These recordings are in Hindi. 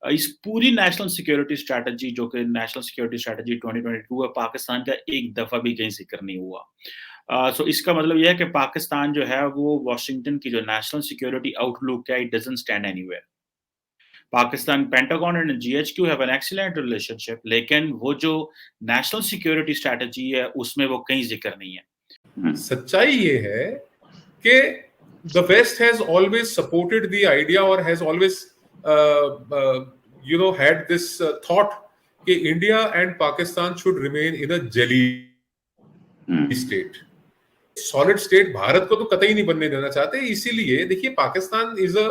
इस पूरी नेशनल सिक्योरिटी स्ट्रैटेजी जो कि नेशनल सिक्योरिटी स्ट्रैटेजी 2022 है, पाकिस्तान का एक दफ़ा भी कहीं ज़िक्र नहीं हुआ। सो इसका मतलब ये है कि पाकिस्तान जो है वो वाशिंगटन की जो नेशनल सिक्योरिटी आउटलुक है, it doesn't stand anywhere. Pakistan pentagon and GHQ have an excellent relationship, लेकिन वो जो नेशनल सिक्योरिटी स्ट्रैटेजी है उसमें वो कहीं ज़िक्र नहीं है। सच्चाई ये है कि the West has always supported the idea or has always had this thought कि India and Pakistan should remain in a jelly state. Solid state Bharat को तो कतई नहीं बनने देना चाहते, इसीलिए देखिए Pakistan is a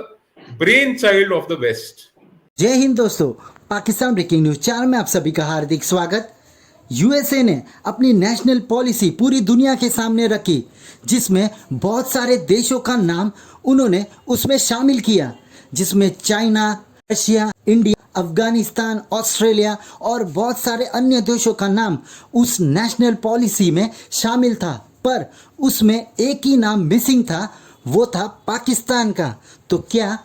brain child of the west. जय हिंद दोस्तों, पाकिस्तान ब्रेकिंग न्यूज चैनल में आप सभी का हार्दिक स्वागत। यूएसए ने अपनी नेशनल पॉलिसी पूरी दुनिया के सामने रखी, जिसमें बहुत सारे देशों का नाम उन्होंने उसमें शामिल किया, जिसमें China, Russia, India, Afghanistan, Australia और बहुत सारे अन्य देशों का नाम उस नेशनल पॉलिसी में शामिल था। पर उसमें एक ही नाम मिसिंग था, वो था पाकिस्तान का। तो क्या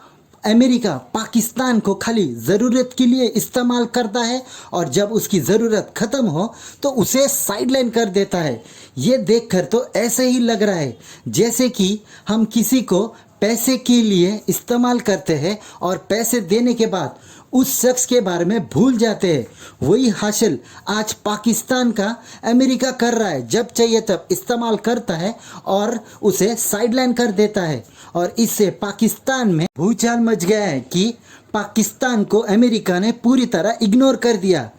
अमेरिका पाकिस्तान को खाली ज़रूरत के लिए इस्तेमाल करता है और जब उसकी ज़रूरत ख़त्म हो तो उसे साइडलाइन कर देता है? ये देखकर तो ऐसे ही लग रहा है जैसे कि हम किसी को पैसे के लिए इस्तेमाल करते हैं और पैसे देने के बाद उस शख्स के बारे में भूल जाते हैं। वही हासिल आज पाकिस्तान का अमेरिका कर रहा है, जब चाहिए तब इस्तेमाल करता है और उसे साइडलाइन कर देता है। और इससे पाकिस्तान में भूचाल मच गया है कि पाकिस्तान को अमेरिका ने पूरी तरह इग्नोर कर दिया,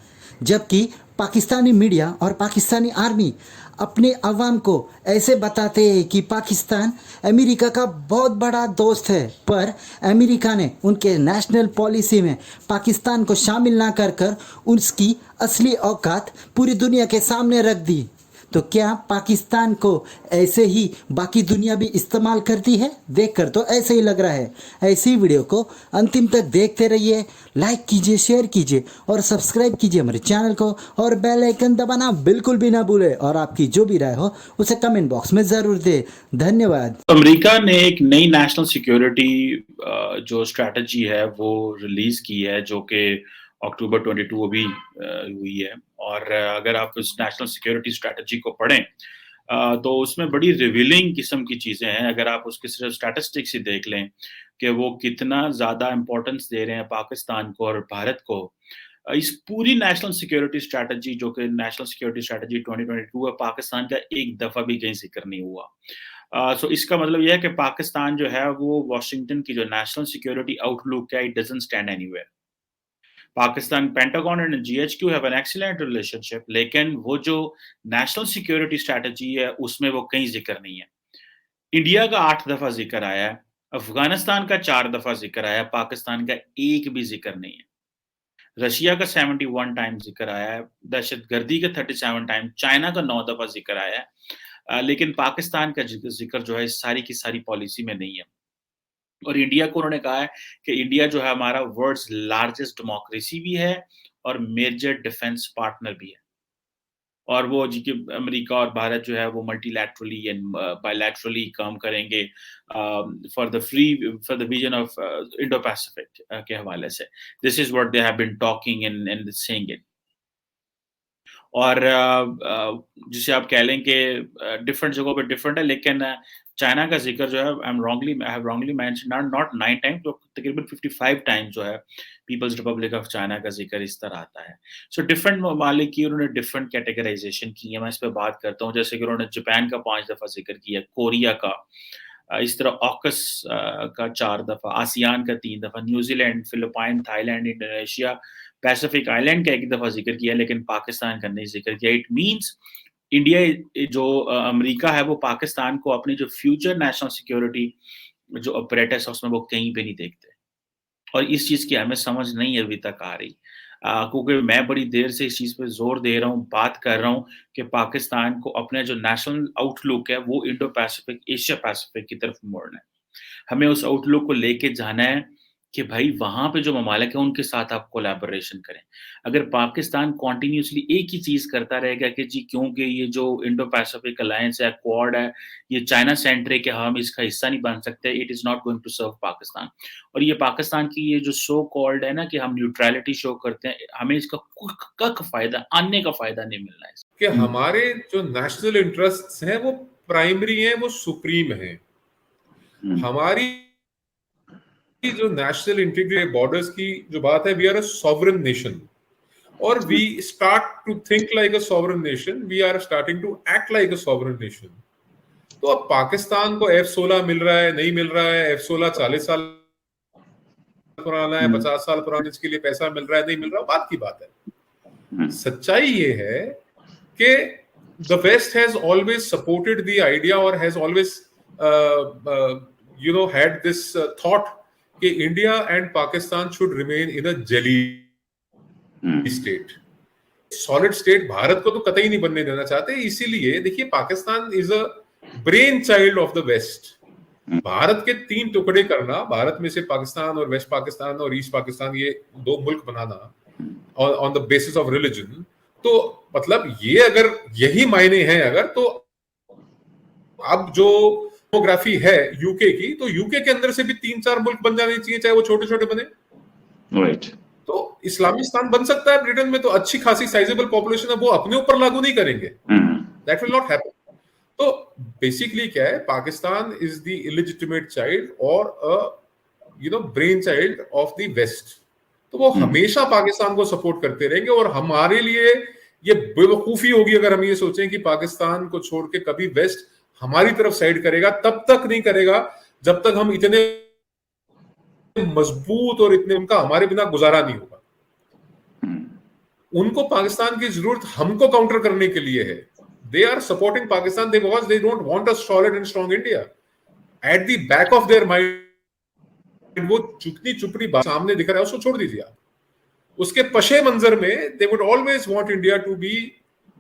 जबकि पाकिस्तानी मीडिया और पाकिस्तानी आर्मी अपने अवाम को ऐसे बताते हैं कि पाकिस्तान अमेरिका का बहुत बड़ा दोस्त है। पर अमेरिका ने उनके नेशनल पॉलिसी में पाकिस्तान को शामिल ना कर उसकी असली औकात पूरी दुनिया के सामने रख दी। तो क्या पाकिस्तान को ऐसे ही बाकी दुनिया भी इस्तेमाल करती है? देखकर तो ऐसे ही लग रहा है। ऐसी वीडियो को अंतिम तक देखते रहिए, लाइक कीजिए, शेयर कीजिए और सब्सक्राइब कीजिए हमारे चैनल को, और बेल आइकन दबाना बिल्कुल भी ना भूलें। और आपकी जो भी राय हो उसे कमेंट बॉक्स में ज़रूर दें। धन्यवाद। अमेरिका ने एक नई नेशनल सिक्योरिटी जो स्ट्रैटेजी है वो रिलीज की है, जो कि अक्टूबर 22 अभी हुई है। और अगर आप उस नेशनल सिक्योरिटी स्ट्रैटेजी को पढ़ें तो उसमें बड़ी रिवीलिंग किस्म की चीज़ें हैं। अगर आप उसके सिर्फ स्टैटिस्टिक्स ही देख लें कि वो कितना ज़्यादा इम्पोर्टेंस दे रहे हैं पाकिस्तान को और भारत को। इस पूरी नेशनल सिक्योरिटी स्ट्रैटेजी जो कि नेशनल सिक्योरिटी स्ट्रैटेजी 2022 है, पाकिस्तान का एक दफ़ा भी कहीं ज़िक्र नहीं हुआ। सो इसका मतलब ये है कि पाकिस्तान जो है वो वाशिंगटन की जो नेशनल सिक्योरिटी आउटलुक है, it doesn't stand anywhere. Pakistan pentagon and GHQ have an excellent relationship, लेकिन वो जो नेशनल सिक्योरिटी स्ट्रैटेजी है उसमें वो कहीं ज़िक्र नहीं है। इंडिया का 8 दफ़ा ज़िक्र आया है, अफ़गानिस्तान का 4 दफ़ा ज़िक्र आया है, पाकिस्तान का एक भी ज़िक्र नहीं है। रशिया का 71 टाइम ज़िक्र आया है, दहशतगर्दी का 37 टाइम, चाइना का 9 दफ़ा ज़िक्र आया है। लेकिन पाकिस्तान का ज़िक्र जो है इस सारी की सारी पॉलिसी में नहीं है। और इंडिया को उन्होंने कहा है कि इंडिया जो है हमारा वर्ल्ड्स लार्जेस्ट डेमोक्रेसी भी है और मेजर डिफेंस पार्टनर भी है। और वो जी कि अमेरिका और भारत जो है वो मल्टीलैटरली एंड बायलैटरली काम करेंगे for the vision of Indo Pacific के हवाले से। This is what they have been talking and saying it. और जिसे आप कह लें कि डिफरेंट जगहों पे डिफरेंट है, लेकिन चाइना का ज़िक्र जो है I have wrongly mentioned not 9 times, तो तकरीबन 55 टाइम्स जो है पीपल्स रिपब्लिक ऑफ चाइना का ज़िक्र इस तरह आता है। सो डिफरेंट ममालिक की उन्होंने डिफरेंट कैटेगराइज़ेशन की है, मैं इस पे बात करता हूँ। जैसे कि उन्होंने जापान का 5 दफ़ा ज़िक्र किया, कोरिया का, इस तरह ऑकस का 4 दफ़ा, आसियान का 3 दफ़ा, New Zealand, Philippine, Thailand, Indonesia, Pacific island का 1 दफ़ा ज़िक्र किया, लेकिन पाकिस्तान का नहीं ज़िक्र किया। इट मीन्स इंडिया जो अमेरिका है वो पाकिस्तान को अपनी जो फ्यूचर नेशनल सिक्योरिटी जो ऑपरेटर्स है उसमें वो कहीं पे नहीं देखते। और इस चीज़ की हमें समझ नहीं अभी तक आ रही। क्योंकि मैं बड़ी देर से इस चीज़ पे ज़ोर दे रहा हूँ, बात कर रहा हूँ कि पाकिस्तान को अपने जो नेशनल आउटलुक है वो इंडो पैसिफिक, एशिया पैसिफिक की तरफ मोड़ना है। हमें उस आउटलुक को लेके जाना है कि भाई वहाँ पे जो ममालिक हैं उनके साथ आप कोलैबोरेशन करें। अगर पाकिस्तान कंटिन्यूअसली एक ही चीज़ करता रहेगा कि जी क्योंकि ये जो इंडो पैसिफिक अलायंस है, क्वाड है, ये चाइना सेंट्रिक है, हम इसका हिस्सा नहीं बन सकते, it is not going to serve Pakistan. और ये पाकिस्तान की ये जो सो कॉल्ड है ना कि हम न्यूट्रैलिटी शो करते हैं, हमें इसका कख फ़ायदा, अन्य का फ़ायदा नहीं मिलना है। कि हमारे जो नेशनल इंटरेस्ट्स हैं वो प्राइमरी हैं, वो सुप्रीम हैं। हमारी जो नेशनल इंटीग्रिटी बॉर्डर्स की जो बात है, we are a sovereign nation और we start to think like a sovereign nation, we are starting to act like a sovereign nation. तो अब पाकिस्तान को F-16 मिल रहा है, नहीं मिल रहा है, F-16 40 साल पुराना है, 50 साल पुराना, इसके लिए पैसा मिल रहा है, नहीं मिल रहा, बात की बात है। सच्चाई ये है कि the West has always supported the idea or has always had this thought कि India and Pakistan should remain in a jelly state. Solid state Bharat को तो कतई नहीं बनने देना चाहते, इसीलिए देखिए Pakistan is a brain child of the west. Bharat के 3 टुकड़े करना, भारत में से पाकिस्तान और वेस्ट पाकिस्तान और ईस्ट पाकिस्तान, ये 2 मुल्क बनाना on the basis of religion, तो मतलब ये अगर यही मायने हैं अगर, तो अब जो डेमोग्राफी है यूके की, तो यूके के अंदर से भी 3-4 मुल्क बन जाने चाहिए, चाहे वो छोटे छोटे बने। राइट। तो इस्लामिस्तान बन सकता है ब्रिटेन में, तो अच्छी खासी साइजेबल पॉपुलेशन है, वो अपने ऊपर लागू नहीं करेंगे, दैट विल नॉट हैपन। तो बेसिकली क्या है, Pakistan is the illegitimate child और brain child of the west. तो वो हमेशा पाकिस्तान को सपोर्ट करते रहेंगे और हमारे लिए ये बेवकूफी होगी अगर हम ये सोचें कि पाकिस्तान को छोड़ के कभी वेस्ट हमारी तरफ साइड करेगा। तब तक नहीं करेगा जब तक हम इतने मजबूत और इतने, उनका हमारे बिना गुजारा नहीं होगा। उनको पाकिस्तान की जरूरत हमको काउंटर करने के लिए है। They are supporting Pakistan because they don't want a solid and strong India. At the back of their mind वो चुपनी चुपड़ी बात सामने दिख रहा है, उसको छोड़ दीजिए आप। उसके पशे मंजर में they would always want India to be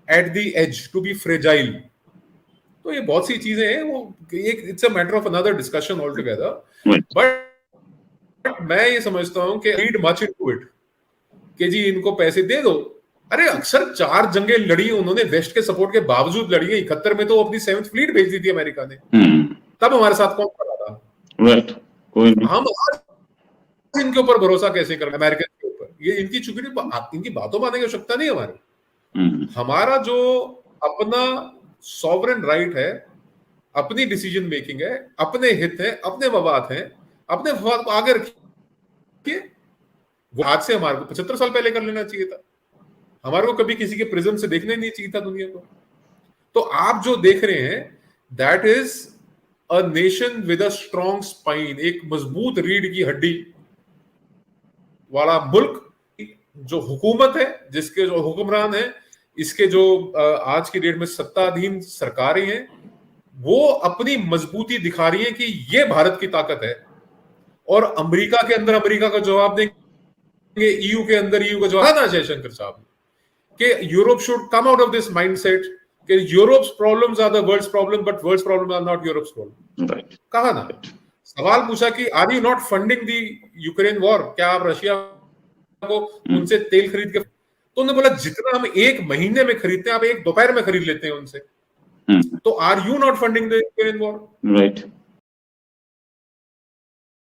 at the edge, to be fragile. तो ये बहुत सी चीजें हैं, वो it's a matter of another discussion altogether. But मैं ये समझता हूं कि रीड मच इनटू इट कि जी इनको पैसे दे दो। अरे अक्सर 4 जंगें लड़ी उन्होंने वेस्ट के सपोर्ट के बावजूद लड़ी है। 71 में तो अपनी 7th फ्लीट भेज दी थी अमेरिका ने। तब हमारे साथ कौन खड़ा था? राइट, कोई नहीं। हम आज इनके ऊपर भरोसा कैसे करें, अमेरिकन के ऊपर? ये इनकी चुकी, इनकी बातों मानने की आवश्यकता नहीं हमारे। हमारा जो अपना सॉवरेन राइट है, अपनी डिसीजन मेकिंग है, अपने हित है, अपने मवाद हैं, अपने मवाद को आगे रखिए। वो आज से हमारे को 75 साल पहले कर लेना चाहिए था। हमारे को कभी किसी के प्रिज्म से देखना ही नहीं चाहिए था दुनिया को। तो आप जो देख रहे हैं that is a nation with a strong spine, एक मजबूत रीढ़ की हड्डी वाला मुल्क। जो हुकूमत है, जिसके जो हुक्मरान है, इसके जो आज की डेट में सत्ताधीन सरकारें हैं, वो अपनी मजबूती दिखा रही है कि ये भारत की ताकत है। और अमेरिका के अंदर अमेरिका का जवाब देंगे, ईयू के अंदर ईयू का जवाब ना जयशंकर साहब कि Europe should come out of this mindset कि Europe's problems are the world's problem but world's problem are not Europe's problem. कहा ना, सवाल पूछा कि are you not funding the Ukraine war, क्या आप रशिया को उनसे तेल खरीद के? तो उन्होंने बोला जितना हम 1 महीने में खरीदते हैं आप 1 दोपहर में खरीद लेते हैं उनसे। तो are you not funding the Ukraine war? Right.